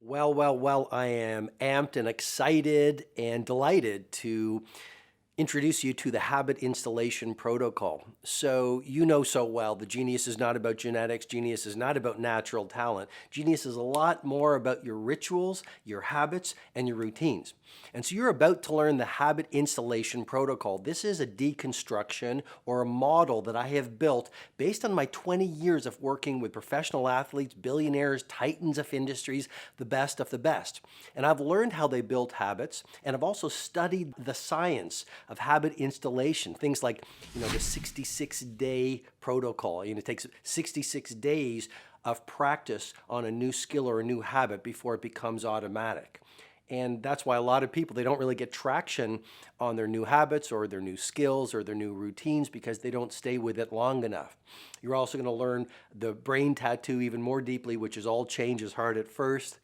Well, I am amped and excited and delighted to introduce you to the habit installation protocol. So you know so well the genius is not about genetics, genius is not about natural talent. Genius is a lot more about your rituals, your habits, and your routines. And so you're about to learn the habit installation protocol. This is a deconstruction or a model that I have built based on my 20 years of working with professional athletes, billionaires, titans of industries, the best of the best. And I've learned how they build habits, and I've also studied the science of habit installation, things like, the 66-day protocol. It takes 66 days of practice on a new skill or a new habit before it becomes automatic. And that's why a lot of people, they don't really get traction on their new habits or their new skills or their new routines because they don't stay with it long enough. You're also going to learn the brain tattoo even more deeply, which is all change is hard at first,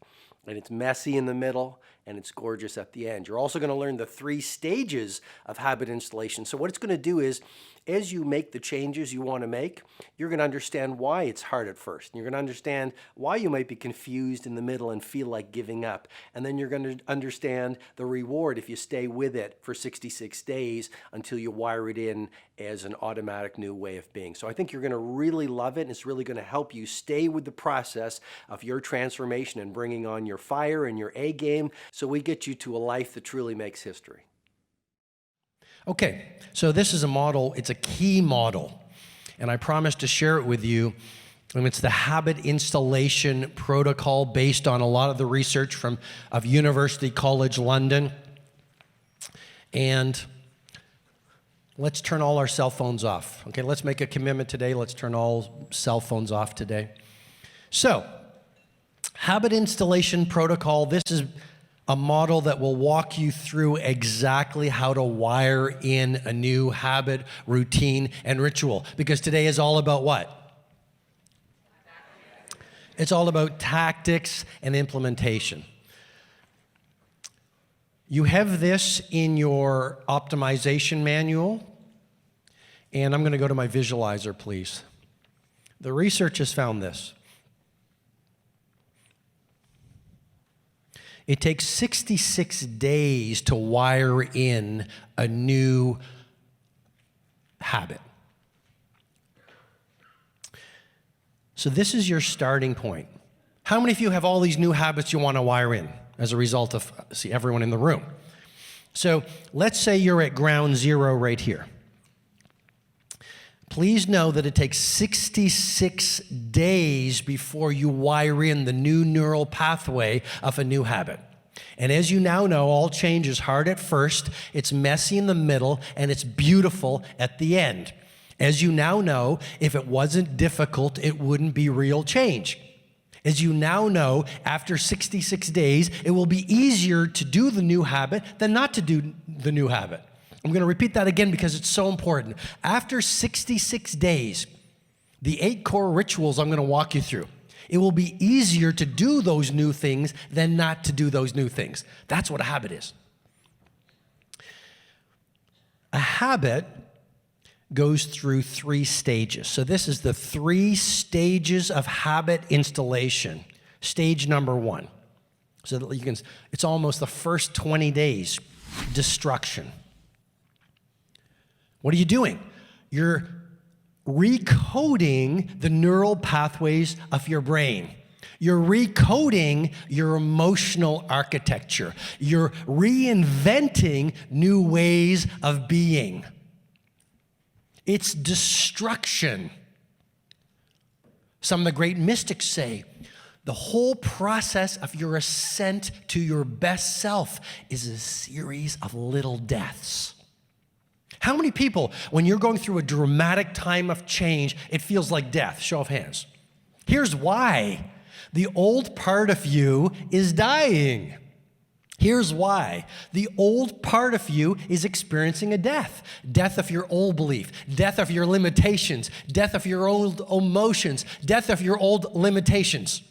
and it's messy in the middle, and it's gorgeous at the end. You're also going to learn the 3 stages of habit installation. So what it's going to do is, as you make the changes you want to make, you're going to understand why it's hard at first. You're going to understand why you might be confused in the middle and feel like giving up. And then you're going to understand the reward if you stay with it for 66 days until you wire it in as an automatic new way of being. So I think you're going to really love it, and it's really going to help you stay with the process of your transformation and bringing on your fire and your A game, so we get you to a life that truly makes history. Okay, so this is a model, it's a key model, and I promised to share it with you, and it's the habit installation protocol based on a lot of the research of University College London. And let's turn all our cell phones off. Okay, let's make a commitment today. Let's turn all cell phones off today. So, habit installation protocol, this is a model that will walk you through exactly how to wire in a new habit, routine, and ritual. Because today is all about what? It's all about tactics and implementation. You have this in your optimization manual, and I'm going to go to my visualizer, please. The research has found this. It takes 66 days to wire in a new habit. So this is your starting point. How many of you have all these new habits you want to wire in as a result of, everyone in the room? So let's say you're at ground zero right here. Please know that it takes 66 days before you wire in the new neural pathway of a new habit. And as you now know, all change is hard at first, it's messy in the middle, and it's beautiful at the end. As you now know, if it wasn't difficult, it wouldn't be real change. As you now know, after 66 days, it will be easier to do the new habit than not to do the new habit. I'm going to repeat that again because it's so important. After 66 days, the 8 core rituals I'm going to walk you through, it will be easier to do those new things than not to do those new things. That's what a habit is. A habit goes through 3 stages. So this is the 3 stages of habit installation. Stage number 1. So that you can, it's almost the first 20 days, destruction. What are you doing? You're recoding the neural pathways of your brain. You're recoding your emotional architecture. You're reinventing new ways of being. It's destruction. Some of the great mystics say the whole process of your ascent to your best self is a series of little deaths. How many people, when you're going through a dramatic time of change, it feels like death? Show of hands. Here's why. The old part of you is dying. Here's why. The old part of you is experiencing a death. Death of your old belief, death of your limitations, death of your old emotions, death of your old limitations.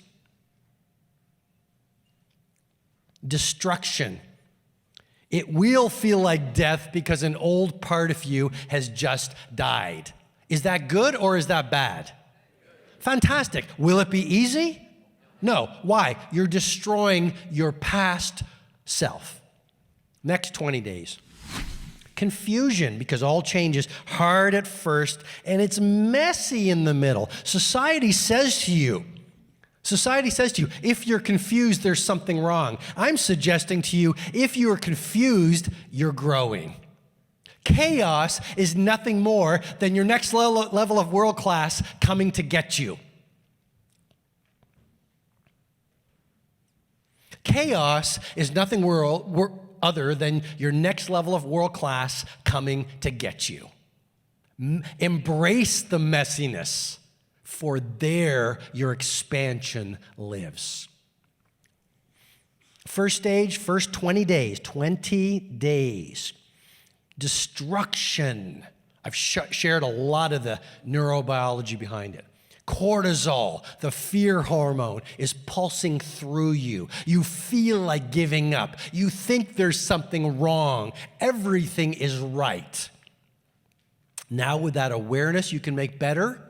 Destruction. It will feel like death because an old part of you has just died. Is that good or is that bad? Fantastic. Will it be easy? No. Why? You're destroying your past self. Next 20 days. Confusion, because all change is hard at first and it's messy in the middle. Society says to you, if you're confused, there's something wrong. I'm suggesting to you, if you are confused, you're growing. Chaos is nothing more than your next level of world class coming to get you. Chaos is nothing other than your next level of world class coming to get you. Embrace the messiness, for there your expansion lives. First stage, first 20 days. 20 days. Destruction. I've shared a lot of the neurobiology behind it. Cortisol, the fear hormone, is pulsing through you. You feel like giving up. You think there's something wrong. Everything is right. Now, with that awareness, you can make better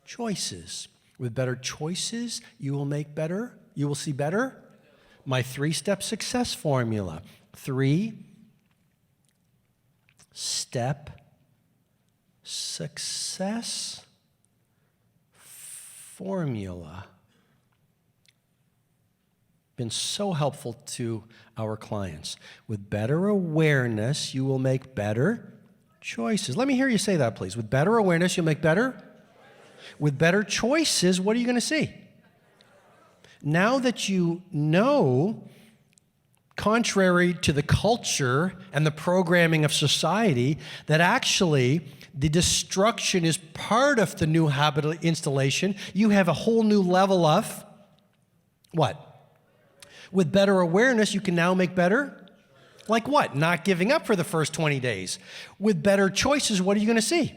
choices. With better choices, you will see better. My 3-step success formula. 3-step success formula. Been so helpful to our clients. With better awareness, you will make better choices. Let me hear you say that, please. With better awareness, you'll make better. With better choices, what are you going to see? Now that you know, contrary to the culture and the programming of society, that actually the destruction is part of the new habit installation, you have a whole new level of what? With better awareness, you can now make better. Like what? Not giving up for the first 20 days. With better choices, what are you going to see?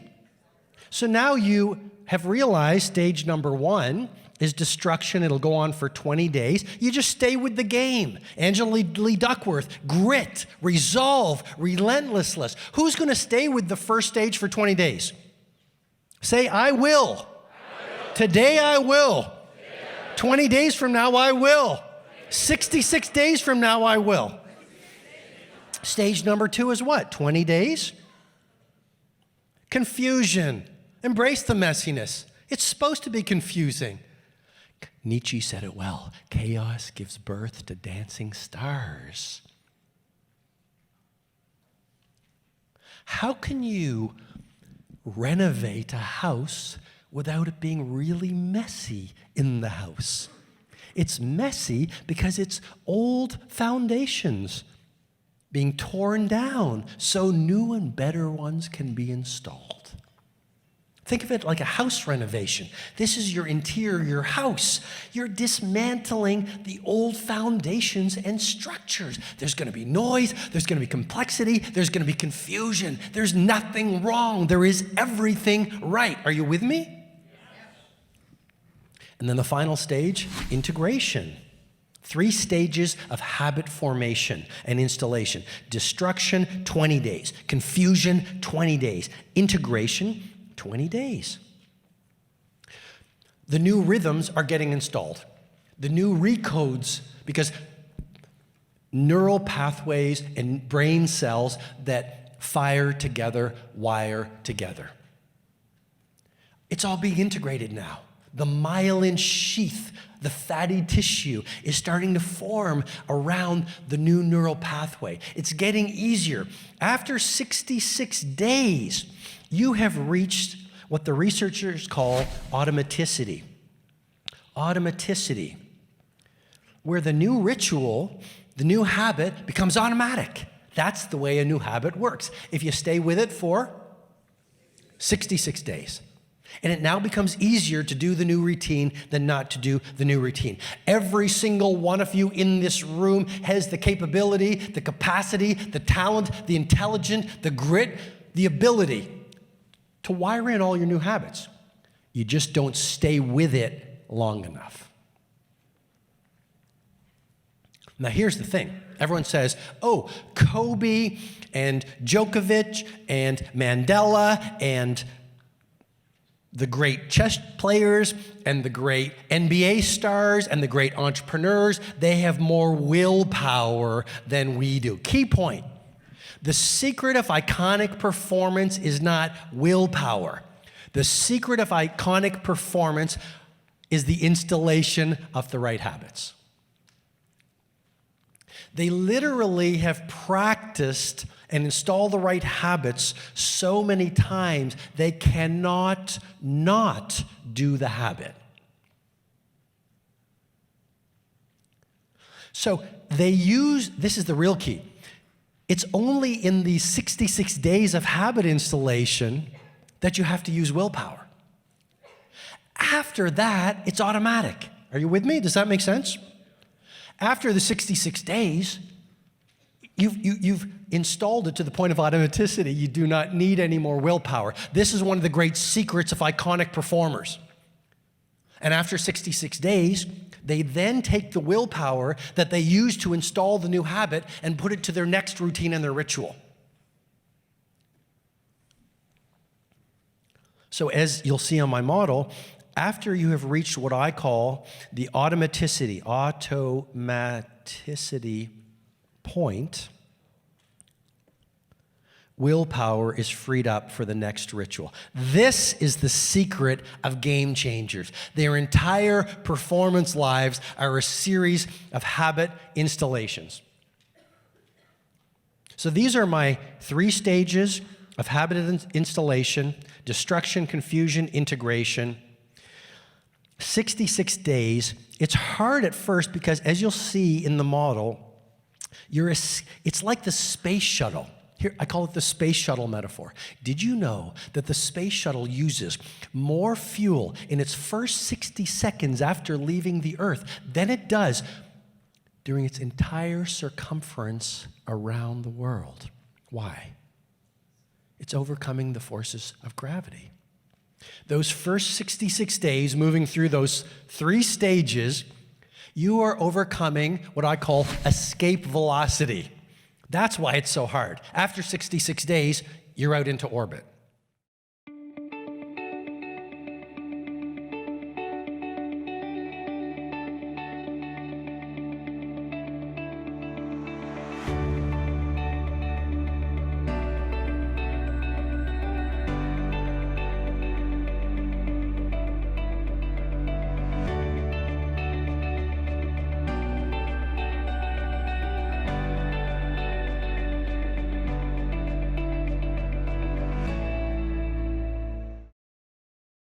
So now you have realized stage number 1 is destruction. It'll go on for 20 days. You just stay with the game. Angela Lee Duckworth, grit, resolve, relentlessness. Who's going to stay with the first stage for 20 days? Say, I will. Today I will. 20 days from now I will. 66 days from now I will. Stage number 2 is what? 20 days? Confusion. Embrace the messiness. It's supposed to be confusing. Nietzsche said it well. Chaos gives birth to dancing stars. How can you renovate a house without it being really messy in the house? It's messy because it's old foundations being torn down so new and better ones can be installed. Think of it like a house renovation. This is your interior house. You're dismantling the old foundations and structures. There's going to be noise. There's going to be complexity. There's going to be confusion. There's nothing wrong. There is everything right. Are you with me? And then the final stage, integration. 3 stages of habit formation and installation. Destruction, 20 days. Confusion, 20 days. Integration, 20 days. The new rhythms are getting installed. The new recodes, because neural pathways and brain cells that fire together, wire together. It's all being integrated now. The myelin sheath, the fatty tissue, is starting to form around the new neural pathway. It's getting easier. After 66 days, you have reached what the researchers call automaticity. Automaticity, where the new ritual, the new habit becomes automatic. That's the way a new habit works. If you stay with it for 66 days. And it now becomes easier to do the new routine than not to do the new routine. Every single one of you in this room has the capability, the capacity, the talent, the intelligence, the grit, the ability to wire in all your new habits. You just don't stay with it long enough. Now here's the thing. Everyone says, oh, Kobe and Djokovic and Mandela and the great chess players and the great NBA stars and the great entrepreneurs, they have more willpower than we do. Key point. The secret of iconic performance is not willpower. The secret of iconic performance is the installation of the right habits. They literally have practiced and installed the right habits so many times they cannot not do the habit. So they use, this is the real key. It's only in the 66 days of habit installation that you have to use willpower. After that, it's automatic. Are you with me? Does that make sense? After the 66 days, you've installed it to the point of automaticity. You do not need any more willpower. This is one of the great secrets of iconic performers. And after 66 days, they then take the willpower that they use to install the new habit and put it to their next routine and their ritual. So as you'll see on my model, after you have reached what I call the automaticity point, willpower is freed up for the next ritual. This is the secret of game changers. Their entire performance lives are a series of habit installations. So these are my 3 stages of habit installation: destruction, confusion, integration. 66 days. It's hard at first because, as you'll see in the model, it's like the space shuttle. Here, I call it the space shuttle metaphor. Did you know that the space shuttle uses more fuel in its first 60 seconds after leaving the Earth than it does during its entire circumference around the world? Why? It's overcoming the forces of gravity. Those first 66 days, moving through those 3 stages, you are overcoming what I call escape velocity. That's why it's so hard. After 66 days, you're out into orbit.